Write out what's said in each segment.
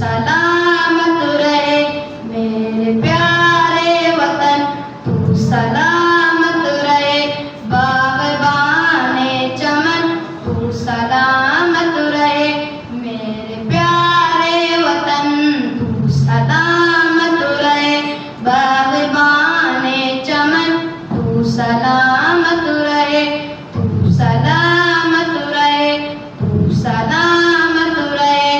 सलामत रहे मेरे प्यारे वतन, तू सलामत रहे बाग़बाने चमन, तू सलामत रहे मेरे प्यारे वतन, तू सलामत रहे बाग़बाने चमन, तू सलामत रहे, तू सलामत रहे, तू सलामत रहे,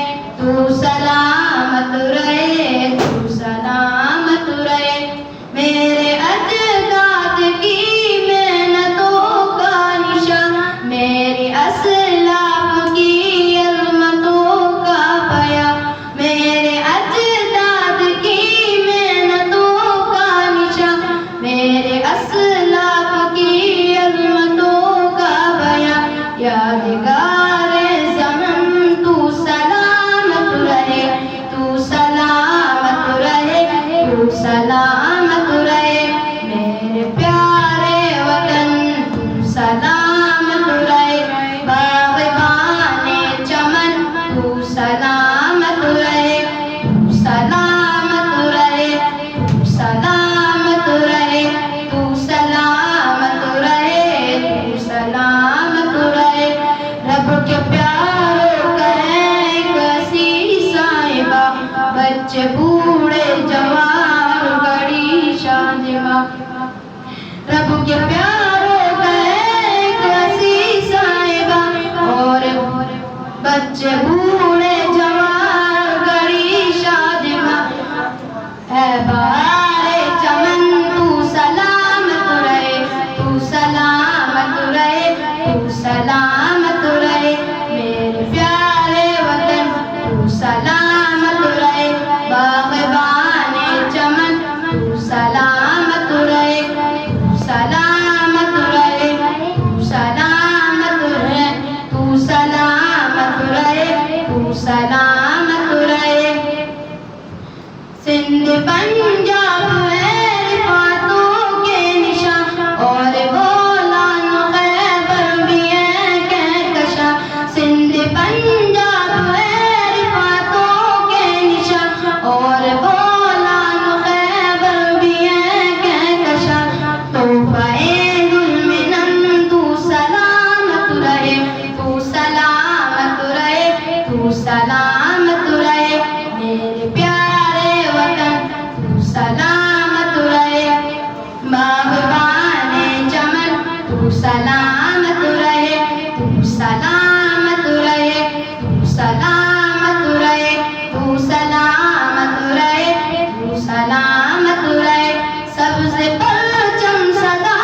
तू सलामत रहे, तू सलामत रहे मेरे अजदाद की मेहनतों का निशान, मेरी असलाफ की अज़मतों का बयां, मेरे अजदाद की मेहनतों का निशान, मेरे असलाफ की अज़मतों का बयां, यादगारे ज़मन तू सलामत रहे, तू सलामत रहे, तू सलामत रहे मेरे प्यारे वतन, तू सलामत रहे बाग़बाने चमन, तू सलामत रहे, तू सलामत रहे, तू सलामत रहे, तू सलामत रहे, तू सलामत रहे रब के प्यारों करें कसी साहिबा, बच्चे बूढ़े जवान बड़ी शादिमा, रब के प्यारों करें कसी साहिबा, और बच्चे बूढ़े जवान बड़ी शादिमा, है बहारे चमन तू सलामत रहे, तू सलामत रहे, तू सलामत रहे मेरे प्यारे वतन, तू सलामत रहे बाग़बाने चमन, तू सलामत रहे, तू सलामत रहे, तू सलामत रहे, तू सलामत रहे, तू सलामत रहे सिंध पंजाब है रिफ़ातों के निशान, और गोलान खैबर भी है कहकशां, सिंध पंजाब है रिफ़ातों के निशान, और गोलान खैबर भी है कहकशां, तोहफ़े ज़ुल्म तू सलामत रहे, तू सलामत रहे, तू सलामत रहे मेरे प्यारे वतन, तू सलामत रहे बाग़बाने चमन, तू सलामत रहे, तू सलामत रहे, तू सलामत रहे, तू सलामत रहे, तू सलामत रहे सबसे परचम सदा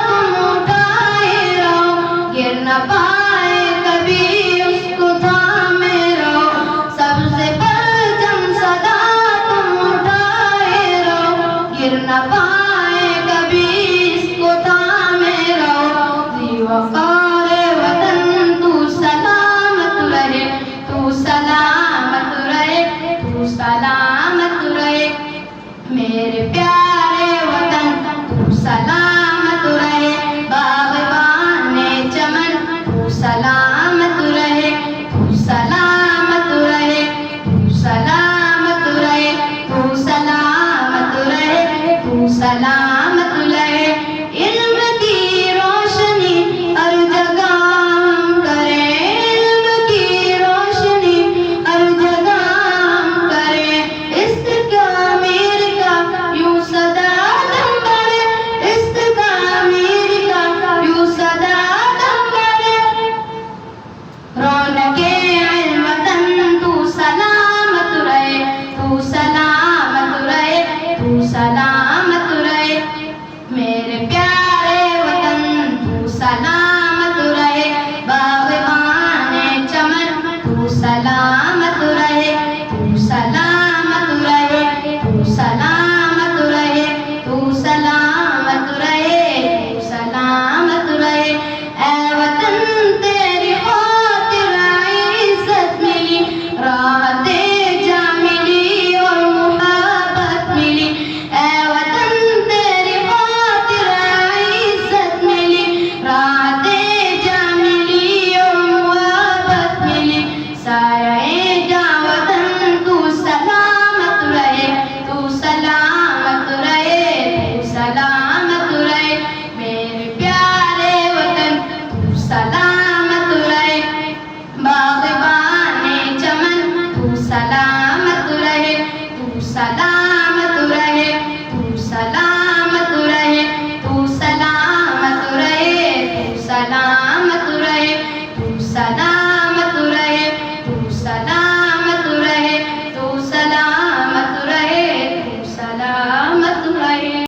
तुम उठाए रहो, गिर न पाए कभी उसको थामे रहो, सबसे परचम सदा तुम उठाए रहो, गिर न पाए कभी इसको थामे रहो, वफ़ारे वतन तू सलामत रहे, तू सलामत रहे, तू सलामत रहे मेरे प्यारे वतन, तू सलामत रहे बाग़बाने चमन, तू सलामत रहे, तू सलामत रहे, तू सलामत रहे, तू सलामत रहे, तू सलामत रहे इल्म की रोशनी हर जगह हम करें, इल्म की रोशनी हर जगह हम करें, इस्तिक़ामीर का यूं सदा दम बढ़े, इस्तिक़ामीर का यूं सदा दम बढ़े, रौनके वतन तू सलामत रहे, तू सलामत रहे, तू सलामत रहे मेरे प्यारे वतन, तू सलामत रहे बाग़बाने चमन, तू सलामत रहे, तू सलामत रहे, तू सलामत रहे, तू सलामत रहे, तू सलामत रहे ऐ वतन तेरी खातिर इज़्ज़त मिली, राहतें जा मिली और मुहब्बत मिली, ऐ वतन तेरी खातिर इज़्ज़त मिली, राहतें जा मिली और मुहब्बत मिली, साया